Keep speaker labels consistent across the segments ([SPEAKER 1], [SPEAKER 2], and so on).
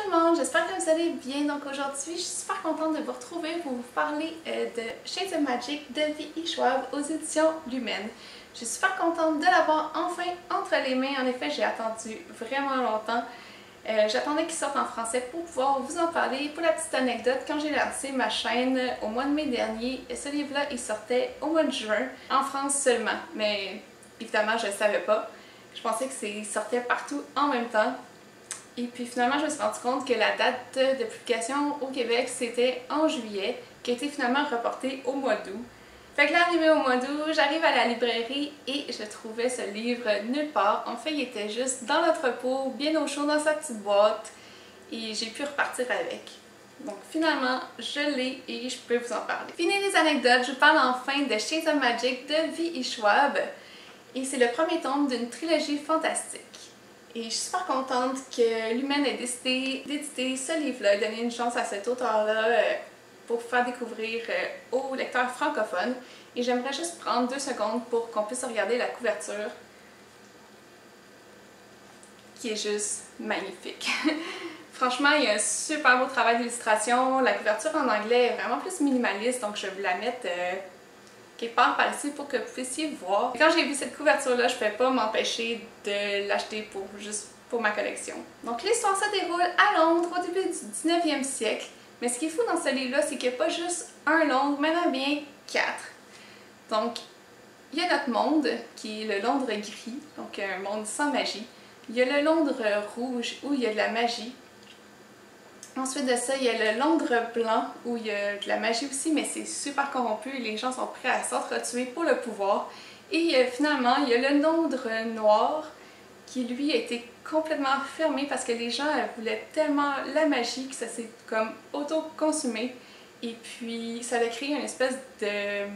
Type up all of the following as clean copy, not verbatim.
[SPEAKER 1] le monde, j'espère que vous allez bien. Donc aujourd'hui, je suis super contente de vous retrouver pour vous parler de Shades of Magic de V.E. Schwab aux éditions Lumen. Je suis super contente de l'avoir enfin entre les mains. En effet, j'ai attendu vraiment longtemps. J'attendais qu'il sorte en français pour pouvoir vous en parler. Pour la petite anecdote, quand j'ai lancé ma chaîne au mois de mai dernier, ce livre-là, il sortait au mois de juin, en France seulement. Mais évidemment, je ne le savais pas. Je pensais que ça sortait partout en même temps. Et puis finalement, je me suis rendu compte que la date de publication au Québec, c'était en juillet, qui a été finalement reportée au mois d'août. Fait que là, arrivé au mois d'août, j'arrive à la librairie et je trouvais ce livre nulle part. En fait, il était juste dans l'entrepôt, bien au chaud dans sa petite boîte, et j'ai pu repartir avec. Donc finalement, je l'ai et je peux vous en parler. Fini les anecdotes, je vous parle enfin de Shades of Magic de V.E. Schwab. Et c'est le premier tome d'une trilogie fantastique. Et je suis super contente que Lumen ait décidé d'éditer ce livre-là, donner une chance à cet auteur-là pour faire découvrir aux lecteurs francophones. Et j'aimerais juste prendre 2 secondes pour qu'on puisse regarder la couverture, qui est juste magnifique. Franchement, il y a un super beau travail d'illustration. La couverture en anglais est vraiment plus minimaliste, donc je vais vous la mettre quelque part par ici pour que vous puissiez voir. Quand j'ai vu cette couverture-là, je ne pouvais pas m'empêcher de l'acheter juste pour ma collection. Donc l'histoire se déroule à Londres au début du 19e siècle. Mais ce qui est fou dans ce livre-là, c'est qu'il n'y a pas juste un Londres, mais bien 4. Donc, il y a notre monde, qui est le Londres gris, donc un monde sans magie. Il y a le Londres rouge, où il y a de la magie. Ensuite de ça, il y a le Londres blanc où il y a de la magie aussi, mais c'est super corrompu et les gens sont prêts à s'entretuer pour le pouvoir. Et finalement, il y a le Londres noir qui lui a été complètement fermé parce que les gens voulaient tellement la magie que ça s'est comme auto-consumé. Et puis ça a créé une espèce de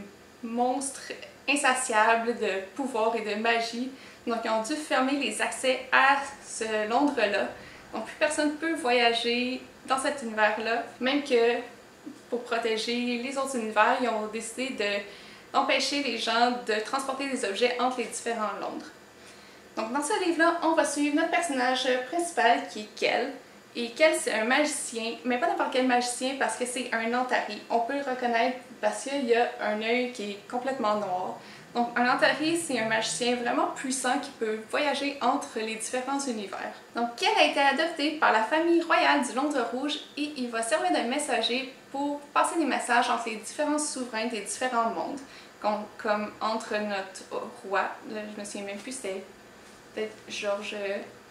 [SPEAKER 1] monstre insatiable de pouvoir et de magie. Donc ils ont dû fermer les accès à ce Londres-là. Donc plus personne ne peut voyager dans cet univers-là, même que pour protéger les autres univers, ils ont décidé d'empêcher les gens de transporter des objets entre les différents Londres. Donc dans ce livre-là, on va suivre notre personnage principal qui est Kel. Et Kel, c'est un magicien, mais pas n'importe quel magicien parce que c'est un Antari. On peut le reconnaître parce qu'il y a un œil qui est complètement noir. Donc un Antari, c'est un magicien vraiment puissant qui peut voyager entre les différents univers. Donc Kel a été adopté par la famille royale du Londres Rouge et il va servir de messager pour passer des messages entre les différents souverains des différents mondes. Comme entre notre roi, je me souviens même plus, c'était peut-être Georges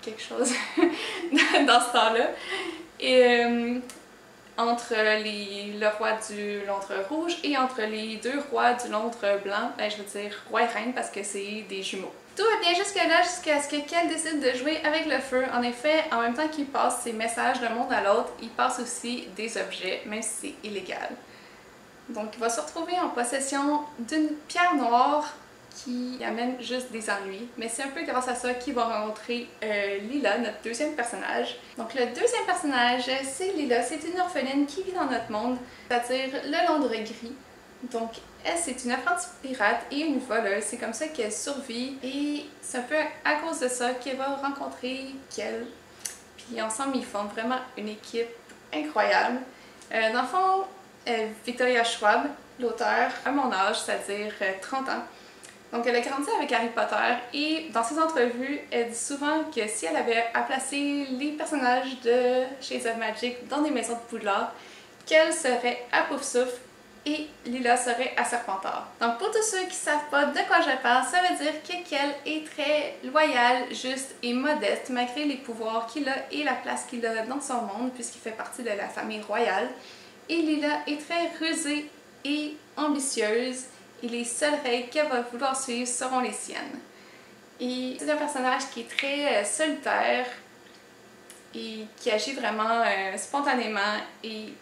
[SPEAKER 1] quelque chose dans ce temps-là. Et entre le roi du Londres Rouge et entre les 2 rois du Londres Blanc, je veux dire roi et reine parce que c'est des jumeaux. Tout va bien jusque-là, jusqu'à ce que Kel décide de jouer avec le feu. En effet, en même temps qu'il passe ses messages d'un monde à l'autre, il passe aussi des objets, même si c'est illégal. Donc il va se retrouver en possession d'une pierre noire qui amène juste des ennuis. Mais c'est un peu grâce à ça qu'il va rencontrer Lila, notre deuxième personnage. Donc le deuxième personnage, c'est Lila. C'est une orpheline qui vit dans notre monde, c'est-à-dire le Londres gris. Donc elle, c'est une apprentie pirate et une voleuse. C'est comme ça qu'elle survit et c'est un peu à cause de ça qu'elle va rencontrer Kel. Puis ensemble, ils font vraiment une équipe incroyable. Dans le fond, Victoria Schwab, l'auteur, à mon âge, c'est-à-dire 30 ans. Donc elle a grandi avec Harry Potter et dans ses entrevues, elle dit souvent que si elle avait à placer les personnages de Shades of Magic dans des maisons de Poudlard, qu'elle serait à Poufsouffle et Lila serait à Serpentard. Donc pour tous ceux qui ne savent pas de quoi je parle, ça veut dire que Kel est très loyal, juste et modeste malgré les pouvoirs qu'il a et la place qu'il a dans son monde puisqu'il fait partie de la famille royale. Et Lila est très rusée et ambitieuse. Et les seules règles qu'elle va vouloir suivre seront les siennes. Et c'est un personnage qui est très solitaire et qui agit vraiment spontanément et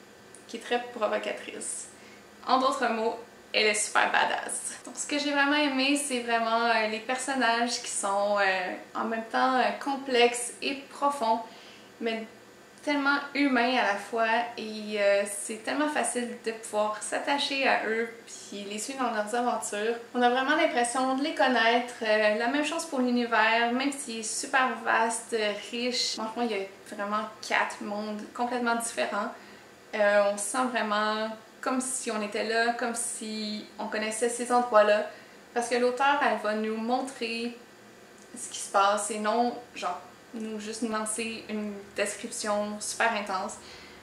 [SPEAKER 1] qui est très provocatrice. En d'autres mots, elle est super badass. Donc ce que j'ai vraiment aimé, c'est vraiment les personnages qui sont en même temps complexes et profonds, mais tellement humains à la fois et c'est tellement facile de pouvoir s'attacher à eux puis les suivre dans leurs aventures. On a vraiment l'impression de les connaître. La même chose pour l'univers, même s'il est super vaste, riche. Franchement, il y a vraiment 4 mondes complètement différents. On se sent vraiment comme si on était là, comme si on connaissait ces endroits-là. Parce que l'auteure, elle va nous montrer ce qui se passe et non genre nous lancer une description super intense.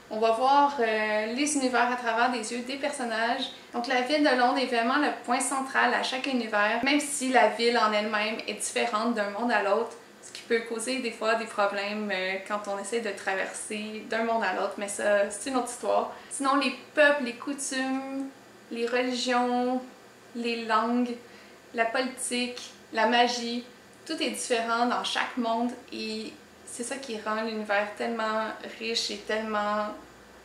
[SPEAKER 1] On va voir les univers à travers des yeux des personnages. Donc la ville de Londres est vraiment le point central à chaque univers, même si la ville en elle-même est différente d'un monde à l'autre, ce qui peut causer des fois des problèmes quand on essaie de traverser d'un monde à l'autre, mais ça c'est une autre histoire. Sinon les peuples, les coutumes, les religions, les langues, la politique, la magie, tout est différent dans chaque monde et c'est ça qui rend l'univers tellement riche et tellement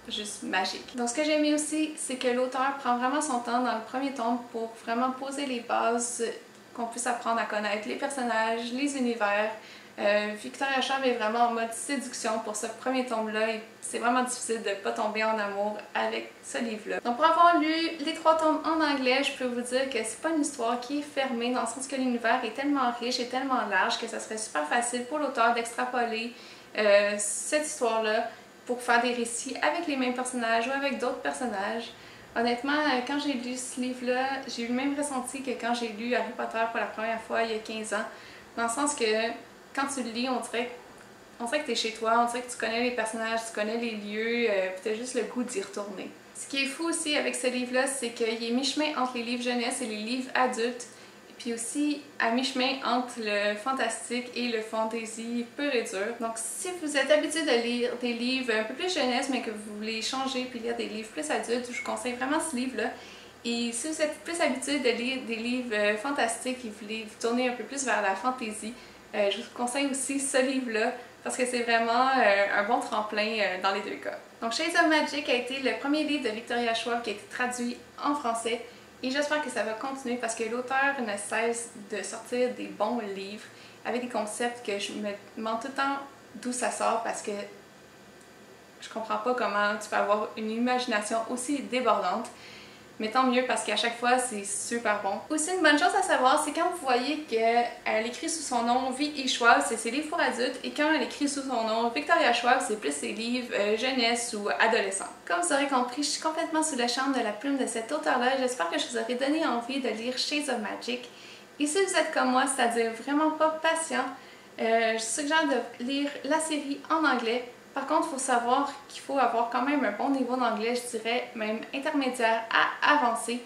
[SPEAKER 1] juste magique. Donc ce que j'ai aimé aussi, c'est que l'auteur prend vraiment son temps dans le premier tome pour vraiment poser les bases, qu'on puisse apprendre à connaître les personnages, les univers. Victoria Schwab est vraiment en mode séduction pour ce premier tome-là et c'est vraiment difficile de ne pas tomber en amour avec ce livre-là. Donc pour avoir lu les 3 tomes en anglais, je peux vous dire que c'est pas une histoire qui est fermée dans le sens que l'univers est tellement riche et tellement large que ça serait super facile pour l'auteur d'extrapoler cette histoire-là pour faire des récits avec les mêmes personnages ou avec d'autres personnages. Honnêtement, quand j'ai lu ce livre-là, j'ai eu le même ressenti que quand j'ai lu Harry Potter pour la première fois il y a 15 ans, dans le sens que quand tu le lis, on dirait que tu es chez toi, on dirait que tu connais les personnages, tu connais les lieux, puis tu as juste le goût d'y retourner. Ce qui est fou aussi avec ce livre-là, c'est qu'il est mi-chemin entre les livres jeunesse et les livres adultes, et puis aussi à mi-chemin entre le fantastique et le fantasy pur et dur. Donc si vous êtes habitué de lire des livres un peu plus jeunesse, mais que vous voulez changer puis lire des livres plus adultes, je vous conseille vraiment ce livre-là. Et si vous êtes plus habitué de lire des livres fantastiques et vous voulez vous tourner un peu plus vers la fantasy, je vous conseille aussi ce livre-là parce que c'est vraiment un bon tremplin dans les deux cas. Donc Shades of Magic a été le premier livre de Victoria Schwab qui a été traduit en français et j'espère que ça va continuer parce que l'auteur ne cesse de sortir des bons livres avec des concepts que je me demande tout le temps d'où ça sort parce que je comprends pas comment tu peux avoir une imagination aussi débordante. Mais tant mieux parce qu'à chaque fois c'est super bon. Aussi une bonne chose à savoir, c'est quand vous voyez qu'elle écrit sous son nom V.E. Schwab, c'est ses livres pour adultes, et quand elle écrit sous son nom Victoria Schwab, c'est plus ses livres jeunesse ou adolescents. Comme vous aurez compris, je suis complètement sous le charme de la plume de cet auteur-là. J'espère que je vous aurai donné envie de lire Shades of Magic. Et si vous êtes comme moi, c'est-à-dire vraiment pas patient, je suggère de lire la série en anglais. Par contre, il faut savoir qu'il faut avoir quand même un bon niveau d'anglais, je dirais même intermédiaire à avancé.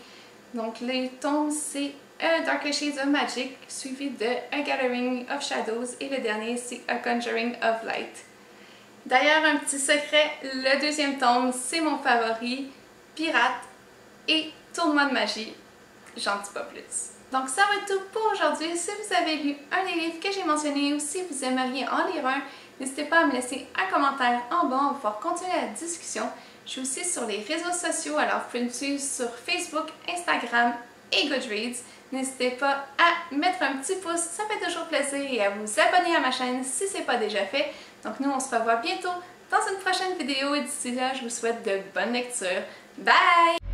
[SPEAKER 1] Donc les tomes, c'est A Darker Shades of Magic, suivi de A Gathering of Shadows, et le dernier, c'est A Conjuring of Light. D'ailleurs, un petit secret, le deuxième tome, c'est mon favori, Pirate et Tournoi de magie. J'en dis pas plus. Donc ça va être tout pour aujourd'hui. Si vous avez lu un des livres que j'ai mentionnés ou si vous aimeriez en lire un, n'hésitez pas à me laisser un commentaire en bas, on va pouvoir continuer la discussion. Je suis aussi sur les réseaux sociaux, alors vous pouvez me suivre sur Facebook, Instagram et Goodreads. N'hésitez pas à mettre un petit pouce, ça fait toujours plaisir, et à vous abonner à ma chaîne si ce n'est pas déjà fait. Donc nous, on se revoit bientôt dans une prochaine vidéo et d'ici là, je vous souhaite de bonnes lectures. Bye!